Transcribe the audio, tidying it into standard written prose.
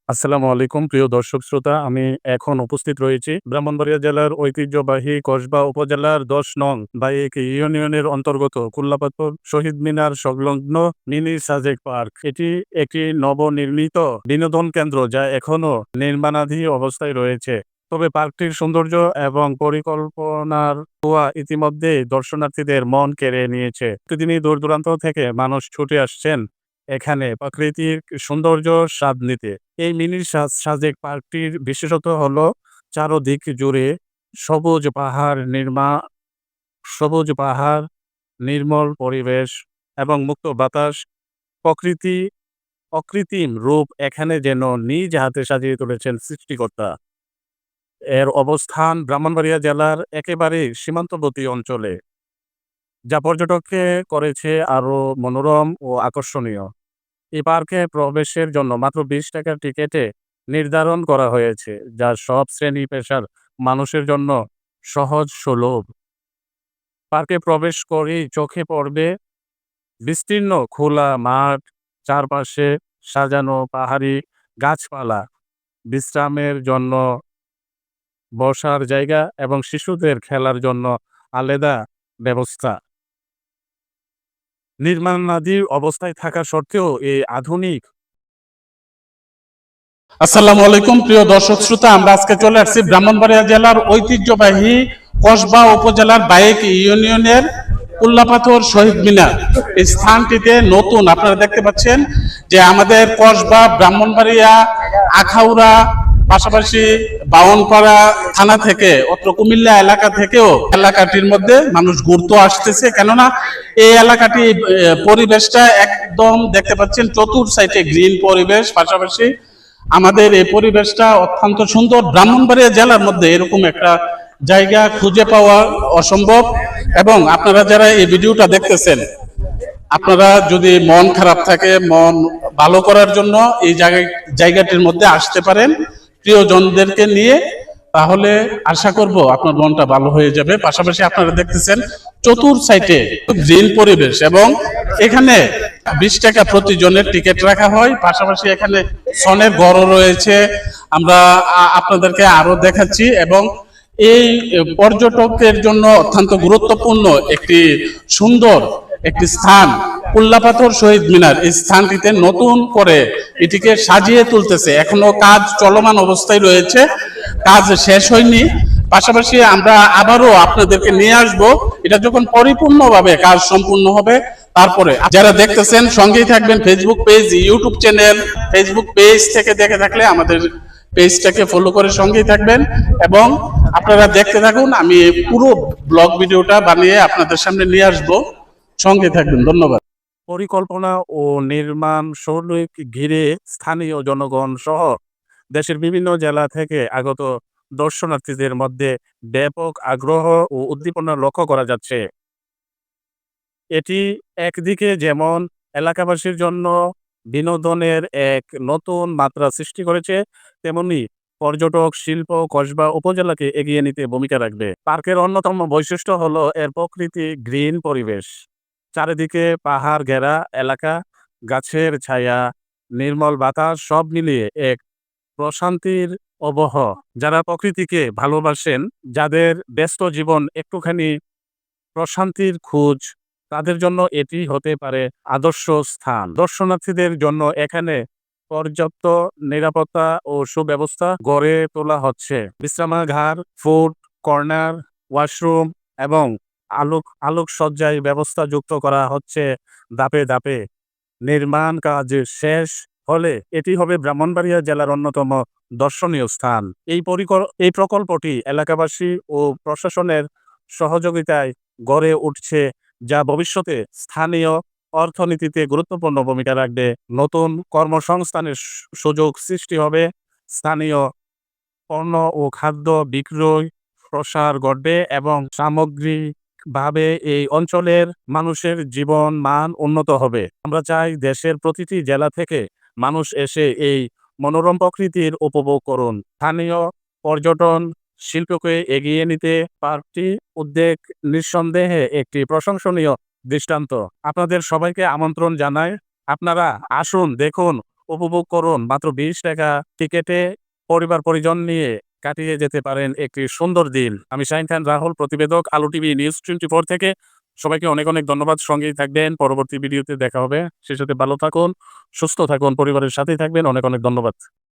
আসসালামু আলাইকুম প্রিয় দর্শক শ্রোতা। আমি এখন উপস্থিত রয়েছি ব্রাহ্মণবাড়িয়া জেলার ঐতিহ্যবাহী কসবা উপজেলার ১০ নং বাইক ইউনিয়নের অন্তর্গত কুল্লাপাথর শহীদ মিনার সংলগ্ন মিনি সাজেক পার্ক। এটি একটি নবনির্মিত বিনোদন কেন্দ্র যা এখনো নির্মাণাধীন অবস্থায় রয়েছে। তবে পার্কটির সৌন্দর্য এবং পরিকল্পনার ছোঁয়া ইতিমধ্যেই দর্শনার্থীদের মন কেড়ে নিয়েছে। প্রতিদিনই দূর দূরান্ত থেকে মানুষ ছুটে আসছেন এখানে প্রাকৃতিক সৌন্দর্য স্বাদ নিতে। এই মিনি সাজেক পার্কটির বিশেষত্ব হলো চারদিক জুড়ে সবুজ পাহাড় সবুজ পাহাড়, নির্মল পরিবেশ এবং মুক্ত বাতাস। প্রকৃতি অকৃত্রিম রূপ এখানে যেন নিজ হাতে সাজিয়ে তুলেছেন সৃষ্টিকর্তা। এর অবস্থান ব্রাহ্মণবাড়িয়া জেলার একেবারেই সীমান্তবর্তী অঞ্চলে, যা পর্যটককে করেছে আরো মনোরম ও আকর্ষণীয়। এই পার্কে প্রবেশের জন্য মাত্র ৳২০ টিকেটে নির্ধারণ করা হয়েছে, যা সব শ্রেণী পেশার মানুষের জন্য সহজ-সুলভ। পার্কে প্রবেশ করেই চোখে পড়বে বিস্তীর্ণ খোলা মাঠ, চারপাশে সাজানো পাহাড়ি গাছপালা, বিশ্রামের জন্য বসার জায়গা এবং শিশুদের খেলার জন্য আলাদা ব্যবস্থা। নির্মাণাধীন অবস্থায় থাকা সত্ত্বেও এই আধুনিক। আসসালামু আলাইকুম প্রিয় দর্শক শ্রোতা, আমরা আজকে চলে আসছি ব্রাহ্মণবাড়িয়া জেলার ঐতিহ্যবাহী কসবা উপজেলার বাইক ইউনিয়নের কুল্লাপাথর শহীদ মিনার। এই স্থানটিতে নতুন আপনারা দেখতে পাচ্ছেন যে আমাদের কসবা, ব্রাহ্মণবাড়িয়া, আখাউড়া, পাশাপাশি বাউনপাড়া থানা থেকে অত্র কুমিল্লা এলাকা থেকেও এলাকাটির মধ্যে মানুষ ঘুরতে আসতেছে। কেননা এই এলাকাটি পরিবেশটা একদম দেখতে পাচ্ছেন চতুর সাইডে গ্রিন পরিবেশ, পাশাপাশি আমাদের এই পরিবেশটা অত্যন্ত সুন্দর। ব্রাহ্মণবাড়িয়া জেলার মধ্যে এরকম একটা জায়গা খুঁজে পাওয়া অসম্ভব। এবং আপনারা যারা এই ভিডিওটা দেখতেছেন, আপনারা যদি মন খারাপ থাকে, মন ভালো করার জন্য এই জায়গাটির মধ্যে আসতে পারেন প্রিয়জনদেরকে নিয়ে, তাহলে আশা করব আপনার মনটা ভালো হয়ে যাবে। পাশাপাশি আপনারা দেখতেছেন চতুর সাইডে গ্রিন পরিবেশ এবং এখানে ৳২০ প্রতি জনের টিকিট রাখা হয়। পাশাপাশি এখানে সনের ঘরও রয়েছে, আমরা আপনাদেরকে আরো দেখাচ্ছি। এবং এই পর্যটকের জন্য অত্যন্ত গুরুত্বপূর্ণ একটি সুন্দর একটি স্থান কুল্লাপাথর শহীদ মিনার। এই স্থানটিতে নতুন করে এটিকে সাজিয়ে তুলতেছে, এখনো কাজ চলমান অবস্থায় রয়েছে, কাজ শেষ হয়নি। পাশাপাশি আমরা আবারও আপনাদেরকে নিয়ে আসব, এটা যখন পরিপূর্ণভাবে কাজ সম্পূর্ণ হবে তারপরে। যারা দেখতেছেন সঙ্গেই থাকবেন। Facebook page, YouTube channel, Facebook page থেকে দেখে থাকলে আমাদের পেজটাকে ফলো করে সঙ্গেই থাকবেন এবং আপনারা দেখতে থাকুন। আমি পুরো ব্লগ ভিডিওটা বানিয়ে আপনাদের সামনে নিয়ে আসব, সঙ্গে থাকবেন। ধন্যবাদ। পরিকল্পনা ও নির্মাণ শৈলী ঘিরে স্থানীয় জনগণ সহ দেশের বিভিন্ন জেলা থেকে আগত দর্শনার্থীদের মধ্যে ব্যাপক আগ্রহ ও উদ্দীপনা লক্ষ্য করা যাচ্ছে। এটি একদিকে যেমন এলাকাবাসীর জন্য বিনোদনের এক নতুন মাত্রা সৃষ্টি করেছে, তেমনি পর্যটক শিল্প কসবা উপজেলাকে এগিয়ে নিতে ভূমিকা রাখবে। পার্কের অন্যতম বৈশিষ্ট্য হলো এর প্রকৃতি গ্রিন পরিবেশ। চারিদিকে পাহাড় ঘেরা এলাকা, গাছের ছায়া, নির্মল বাতাস, সব মিলিয়ে এক প্রশান্তির আবহ। যারা প্রকৃতিকে ভালোবাসেন, যাদের ব্যস্ত জীবন একটুখানি প্রশান্তির খোঁজ, তাদের জন্য এটি হতে পারে আদর্শ স্থান। দর্শনার্থীদের জন্য এখানে পর্যাপ্ত নিরাপত্তা ও সুব্যবস্থা গড়ে তোলা হচ্ছে। বিশ্রামাগার, ফুড কর্নার, ওয়াশরুম এবং আলোকসজ্জায় ব্যবস্থা যুক্ত করা হচ্ছে ধাপে ধাপে। নির্মাণ কাজ শেষ হলে এটি হবে ব্রাহ্মণবাড়িয়া জেলার অন্যতম দর্শনীয় স্থান। এই প্রকল্পটি এলাকাবাসী ও প্রশাসনের সহযোগিতায় গড়ে উঠছে, যা ভবিষ্যতে স্থানীয় অর্থনীতিতে গুরুত্বপূর্ণ ভূমিকা রাখবে। নতুন কর্মসংস্থানের সুযোগ সৃষ্টি হবে, স্থানীয় পণ্য ও খাদ্য বিক্রয় প্রসার ঘটবে এবং সামগ্রিকভাবে এই অঞ্চলের মানুষের জীবন মান উন্নত হবে। আমরা চাই দেশের প্রতিটি জেলা থেকে মানুষ এসে এই মনোরম প্রকৃতির উপভোগ করুন। স্থানীয় পর্যটন শিল্পকে এগিয়ে নিতে পার্কটি উদ্যোগ নিঃসন্দেহে একটি প্রশংসনীয় দৃষ্টান্ত। আপনাদের সবাইকে আমন্ত্রণ জানাই। আপনারা আসুন, দেখুন উপভোগ করুন। মাত্র ৳20 টিকেটে পরিবার পরিজন নিয়ে কাটিয়ে যেতে পারেন একটি সুন্দর দিন। আমি শাহীন খান রাহুল, প্রতিবেদক, আলো টিভি নিউজ 24 থেকে। সবাইকে অনেক, অনেক ধন্যবাদ। সঙ্গেই থাকবেন। পরবর্তী ভিডিওতে দেখা হবে। সে সাথে ভালো থাকুন, সুস্থ থাকুন, পরিবারের সাথেই থাকবেন। অনেক, অনেক ধন্যবাদ।